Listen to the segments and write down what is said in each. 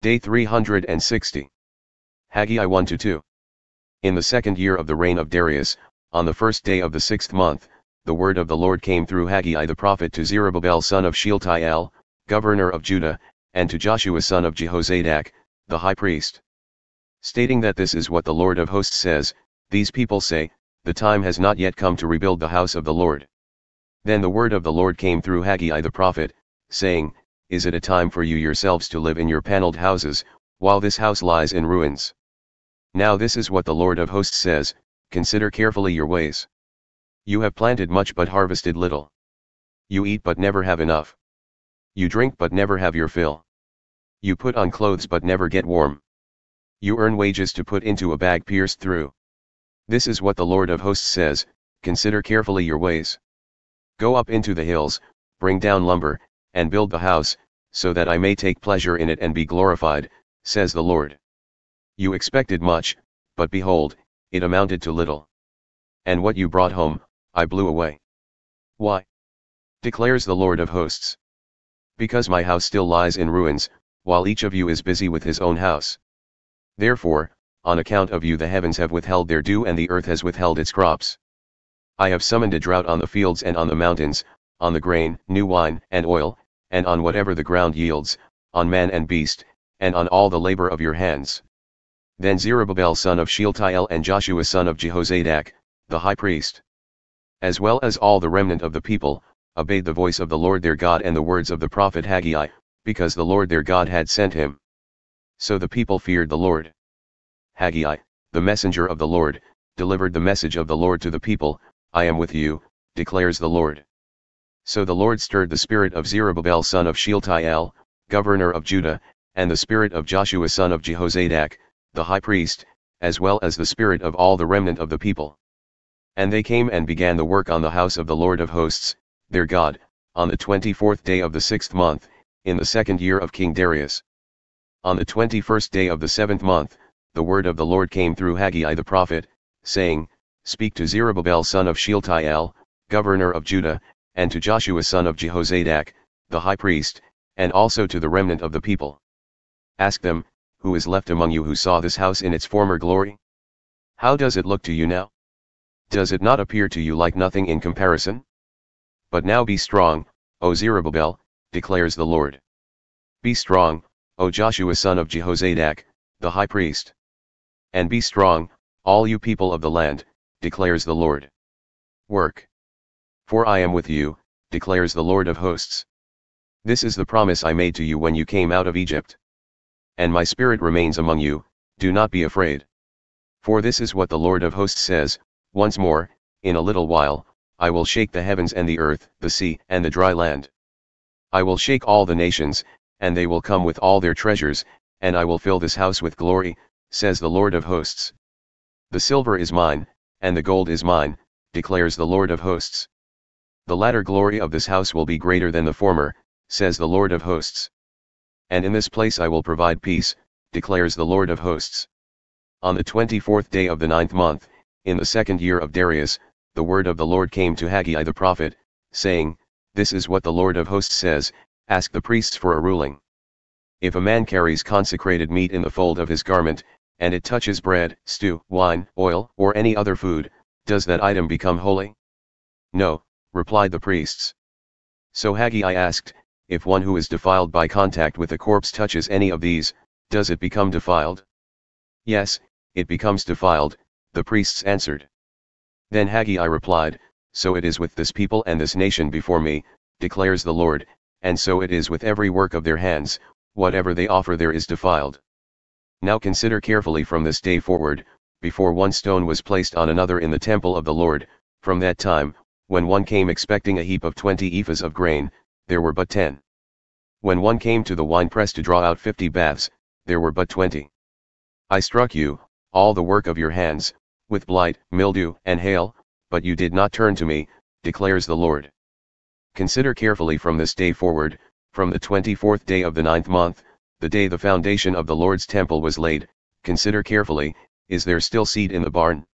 Day 360. Haggai 1-2. In the 2nd year of the reign of Darius, on the 1st day of the 6th month, the word of the Lord came through Haggai the prophet to Zerubbabel son of Shealtiel, governor of Judah, and to Joshua son of Jehozadak, the high priest. Stating that this is what the Lord of hosts says, these people say, the time has not yet come to rebuild the house of the Lord. Then the word of the Lord came through Haggai the prophet, saying, Is it a time for you yourselves to live in your paneled houses, while this house lies in ruins? Now this is what the Lord of hosts says, consider carefully your ways. You have planted much but harvested little. You eat but never have enough. You drink but never have your fill. You put on clothes but never get warm. You earn wages to put into a bag pierced through. This is what the Lord of hosts says, consider carefully your ways. Go up into the hills, bring down lumber, and build the house, so that I may take pleasure in it and be glorified, says the Lord. You expected much, but behold, it amounted to little. And what you brought home, I blew away. Why? Declares the Lord of hosts. Because my house still lies in ruins, while each of you is busy with his own house. Therefore, on account of you the heavens have withheld their dew and the earth has withheld its crops. I have summoned a drought on the fields and on the mountains, on the grain, new wine, and oil, and on whatever the ground yields, on man and beast, and on all the labor of your hands. Then Zerubbabel son of Shealtiel and Joshua son of Jehozadak, the high priest, as well as all the remnant of the people, obeyed the voice of the Lord their God and the words of the prophet Haggai, because the Lord their God had sent him. So the people feared the Lord. Haggai, the messenger of the Lord, delivered the message of the Lord to the people, I am with you, declares the Lord. So the Lord stirred the spirit of Zerubbabel son of Shealtiel, governor of Judah, and the spirit of Joshua son of Jehozadak, the high priest, as well as the spirit of all the remnant of the people. And they came and began the work on the house of the Lord of hosts, their God, on the 24th day of the 6th month, in the 2nd year of King Darius. On the 21st day of the 7th month, the word of the Lord came through Haggai the prophet, saying, Speak to Zerubbabel son of Shealtiel, governor of Judah, and to Joshua son of Jehozadak, the high priest, and also to the remnant of the people. Ask them, who is left among you who saw this house in its former glory? How does it look to you now? Does it not appear to you like nothing in comparison? But now be strong, O Zerubbabel, declares the Lord. Be strong, O Joshua son of Jehozadak, the high priest. And be strong, all you people of the land, declares the Lord. Work. For I am with you, declares the Lord of hosts. This is the promise I made to you when you came out of Egypt. And my spirit remains among you, do not be afraid. For this is what the Lord of hosts says, once more, in a little while, I will shake the heavens and the earth, the sea, and the dry land. I will shake all the nations, and they will come with all their treasures, and I will fill this house with glory, says the Lord of hosts. The silver is mine, and the gold is mine, declares the Lord of hosts. The latter glory of this house will be greater than the former, says the Lord of hosts. And in this place I will provide peace, declares the Lord of hosts. On the 24th day of the 9th month, in the 2nd year of Darius, the word of the Lord came to Haggai the prophet, saying, This is what the Lord of hosts says, ask the priests for a ruling. If a man carries consecrated meat in the fold of his garment, and it touches bread, stew, wine, oil, or any other food, does that item become holy? No, replied the priests. So Haggai asked, if one who is defiled by contact with a corpse touches any of these, does it become defiled? Yes, it becomes defiled, the priests answered. Then Haggai replied, So it is with this people and this nation before me, declares the Lord, and so it is with every work of their hands, whatever they offer there is defiled. Now consider carefully from this day forward, before one stone was placed on another in the temple of the Lord, from that time, when one came expecting a heap of 20 ephahs of grain, there were but 10. When one came to the winepress to draw out 50 baths, there were but 20. I struck you, all the work of your hands, with blight, mildew, and hail, but you did not turn to me, declares the Lord. Consider carefully from this day forward, from the 24th day of the 9th month, the day the foundation of the Lord's temple was laid, consider carefully, is there still seed in the barn?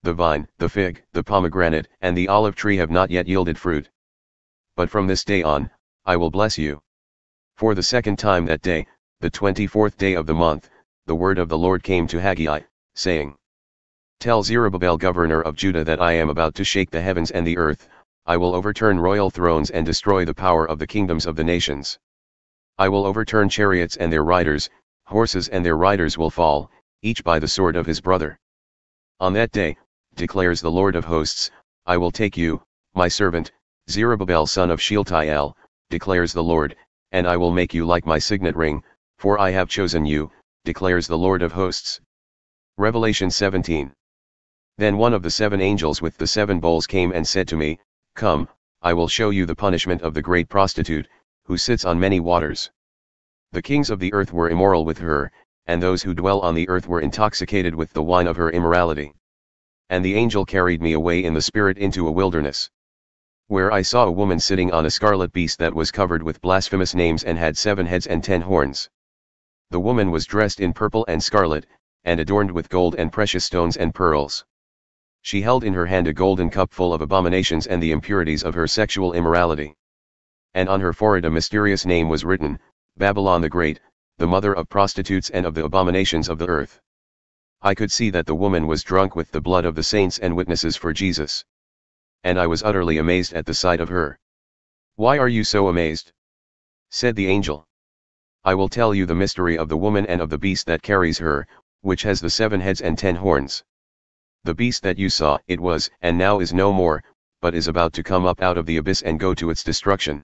The vine, the fig, the pomegranate, and the olive tree have not yet yielded fruit. But from this day on, I will bless you. For the second time that day, The 24th day of the month, the word of the Lord came to Haggai, saying, Tell Zerubbabel governor of Judah that I am about to shake the heavens and the earth. I will overturn royal thrones and destroy the power of the kingdoms of the nations. I will overturn chariots and their riders, horses and their riders will fall, each by the sword of his brother. On that day, declares the Lord of hosts, I will take you, my servant, Zerubbabel son of Shealtiel, declares the Lord, and I will make you like my signet ring, for I have chosen you, declares the Lord of hosts. Revelation 17. Then one of the 7 angels with the 7 bowls came and said to me, Come, I will show you the punishment of the great prostitute, who sits on many waters. The kings of the earth were immoral with her, and those who dwell on the earth were intoxicated with the wine of her immorality. And the angel carried me away in the spirit into a wilderness, where I saw a woman sitting on a scarlet beast that was covered with blasphemous names and had 7 heads and 10 horns. The woman was dressed in purple and scarlet, and adorned with gold and precious stones and pearls. She held in her hand a golden cup full of abominations and the impurities of her sexual immorality. And on her forehead a mysterious name was written, Babylon the Great, the mother of prostitutes and of the abominations of the earth. I could see that the woman was drunk with the blood of the saints and witnesses for Jesus. And I was utterly amazed at the sight of her. Why are you so amazed? Said the angel. I will tell you the mystery of the woman and of the beast that carries her, which has the 7 heads and 10 horns. The beast that you saw, it was, and now is no more, but is about to come up out of the abyss and go to its destruction.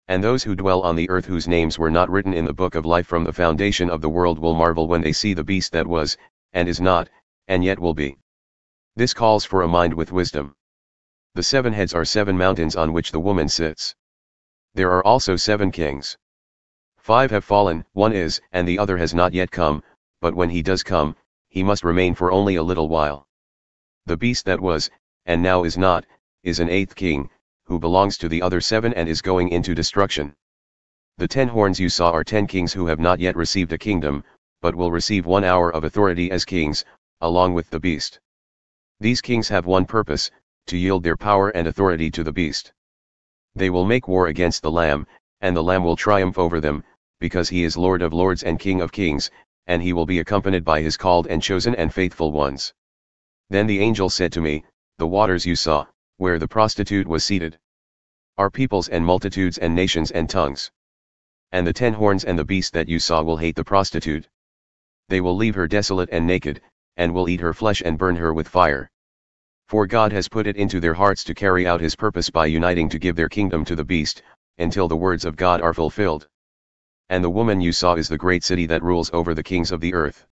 And those who dwell on the earth whose names were not written in the book of life from the foundation of the world will marvel when they see the beast that was, and is not, and yet will be. This calls for a mind with wisdom. The 7 heads are 7 mountains on which the woman sits. There are also 7 kings. 5 have fallen, 1 is, and the other has not yet come, but when he does come, he must remain for only a little while. The beast that was, and now is not, is an 8th king, who belongs to the other 7 and is going into destruction. The 10 horns you saw are 10 kings who have not yet received a kingdom, but will receive 1 hour of authority as kings, along with the beast. These kings have one purpose, to yield their power and authority to the beast. They will make war against the Lamb, and the Lamb will triumph over them, because he is Lord of lords and King of kings, and he will be accompanied by his called and chosen and faithful ones. Then the angel said to me, The waters you saw, where the prostitute was seated, are peoples and multitudes and nations and tongues. And the 10 horns and the beast that you saw will hate the prostitute. They will leave her desolate and naked, and will eat her flesh and burn her with fire. For God has put it into their hearts to carry out his purpose by uniting to give their kingdom to the beast, until the words of God are fulfilled. And the woman you saw is the great city that rules over the kings of the earth.